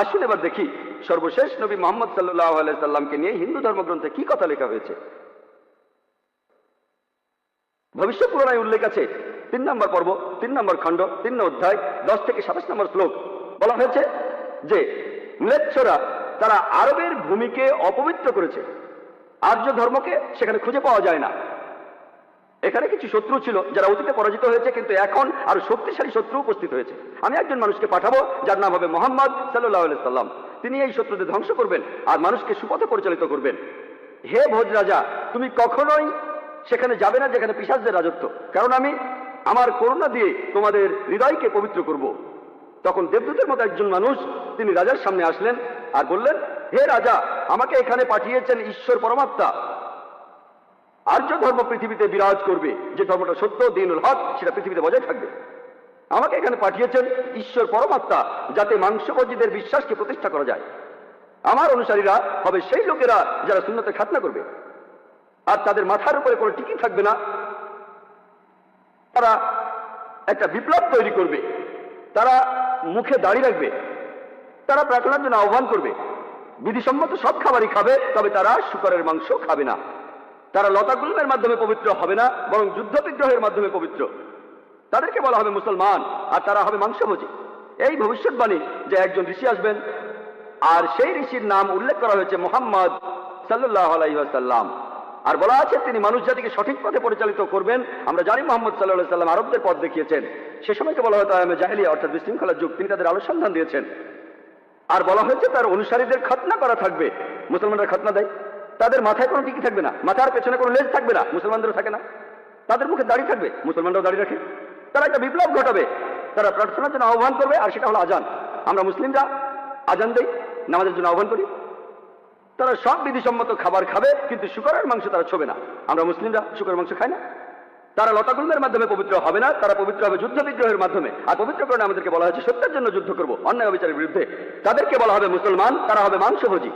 আসুন এবার দেখি সর্বশেষ নবী মুহাম্মদ সাল্লাল্লাহু আলাইহি সাল্লামকে নিয়ে হিন্দু ধর্মগ্রন্থে কি কথা লেখা হয়েছে। ভবিষ্য পুরাণায় উল্লেখ আছে 3 নম্বর পর্ব 3 নম্বর খণ্ড 3 অধ্যায় 10 থেকে 27 নম্বর শ্লোক। বলা হয়েছে যে ম্লেচ্ছরা তারা আরবের ভূমিকে অপবিত্র করেছে, আর্য ধর্মকে সেখানে খুঁজে পাওয়া যায় না। এখানে কিছু শত্রু ছিল যারা অতীতে পরাজিত হয়েছে, কিন্তু এখন আরো শক্তিশালী শত্রু উপস্থিত হয়েছে। আমি একজন মানুষকে পাঠাবো যার নাম হবে মুহাম্মদ সাল্লাল্লাহু আলাইহি সাল্লাম। তিনি এই শত্রুদের ধ্বংস করবেন আর মানুষকে সুপথে পরিচালিত করবেন। হে ভোজ রাজা, তুমি কখনোই সেখানে যাবে না যেখানে পিশাচদের রাজত্ব, কারণ আমি আমার করুণা দিয়ে তোমাদের হৃদয়কে পবিত্র করব। তখন দেবদূতের মতো একজন মানুষ তিনি রাজার সামনে আসলেন আর বললেন, হে রাজা, আমাকে এখানে পাঠিয়েছেন ঈশ্বর পরমাত্মা। আর্য ধর্ম পৃথিবীতে বিরাজ করবে, যে ধর্মটা সত্য দ্বীনুল হক সেটা পৃথিবীতে বজায় থাকবে। আমাকে এখানে পাঠিয়েছেন ঈশ্বর পরমাত্মা, যাতে মাংসভোজীদের বিশ্বাসকে প্রতিষ্ঠা করা যায়। আমার অনুসারীরা হবে সেই লোকেরা যারা সুন্নতে খাতনা করবে, আর তাদের মাথার উপরে কোনো টিকি থাকবে না। তারা একটা বিপ্লব তৈরি করবে, তারা মুখে দাড়ি রাখবে, তারা প্রার্থনার জন্য আহ্বান করবে, বিধিসম্মত সব খাবারই খাবে, তবে তারা শূকরের মাংস খাবে না। তারা লতাগুল্মের মাধ্যমে পবিত্র হবে না, বরং যুদ্ধ বিগ্রহের মাধ্যমে পবিত্র। তাদেরকে বলা হবে মুসলমান, আর তারা হবে মাংসভোজী। এই ভবিষ্যৎবাণী যে একজন ঋষি আসবেন, আর সেই ঋষির নাম উল্লেখ করা হয়েছে মুহাম্মদ সাল্লাল্লাহু আলাইহি ওয়াসাল্লাম। আর বলা আছে তিনি মানুষ জাতিকে সঠিক পথে পরিচালিত করবেন। আমরা জানি মুহাম্মদ সাল্লাল্লাহু আলাইহি ওয়াসাল্লাম আরবদের পথ দেখিয়েছেন। সে সময়কে বলা হতো আয়ামে জাহেলিয়া, অর্থাৎ বিশৃঙ্খলার যুগ। তিনি তাদের আলো সন্ধান দিয়েছেন। আর বলা হয়েছে তার অনুসারীদের খাতনা করা থাকবে। মুসলমানরা খাতনা দেয়, তাদের মাথায় কোনো টিকি থাকবে না, মাথার পেছনে কোনো লেজ থাকবে না, মুসলমানদেরও থাকে না। তাদের মুখে দাড়ি থাকবে, মুসলমানরাও দাড়ি রাখে। তারা একটা বিপ্লব ঘটাবে, তারা প্রার্থনার জন্য আহ্বান করবে, আর সেটা হলো আজান। আমরা মুসলিমরা আজান দেই, নামাজের জন্য আহ্বান করি। তারা সব বিধিসম্মত খাবার খাবে, কিন্তু শূকরের মাংস তারা ছোবে না। আমরা মুসলিমরা শূকরের মাংস খাই না। তারা লতাগুল্মের মাধ্যমে পবিত্র হবে না, তারা পবিত্র হবে যুদ্ধ বিগ্রহের মাধ্যমে। আর পবিত্রকরণে আমাদেরকে বলা হয়েছে সত্যের জন্য যুদ্ধ করব, অন্যায় অবিচারের বিরুদ্ধে। তাদেরকে বলা হবে মুসলমান, তারা হবে মাংসভোজী।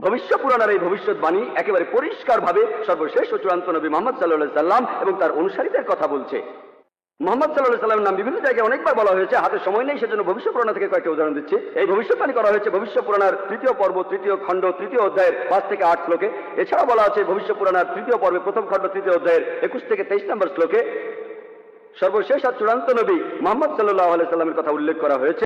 ভবিষ্য পুরাণের এই ভবিষ্যৎবাণী একেবারে পরিষ্কার ভাবে সর্বশেষ ও চূড়ান্ত নবী মুহাম্মদ সাল্লাল্লাহু আলাইহি সাল্লাম এবং তার অনুসারীদের কথা বলছে। মুহাম্মদ সাল্লাল্লাহু আলাইহি সাল্লামের নাম বিভিন্ন জায়গায় অনেকবার বলা হয়েছে, হাতে সময় নেই, সেজন্য ভবিষ্য পুরাণ থেকে কয়েকটা উদাহরণ দিচ্ছি। এই ভবিষ্যৎবাণী করা হয়েছে ভবিষ্য পুরাণের 3য় পর্ব 3য় খণ্ড 3য় অধ্যায়ের 5 থেকে 8 শ্লোকে। এছাড়া বলা আছে ভবিষ্য পুরাণের 3য় পর্বে 1ম খণ্ড 3য় অধ্যায়ের 21 থেকে 23 নম্বর শ্লোকে। সর্বশেষ আর চূড়ান্ত নবী মুহাম্মদ সাল্লাল্লাহু আলাইহি সাল্লামের কথা উল্লেখ করা হয়েছে।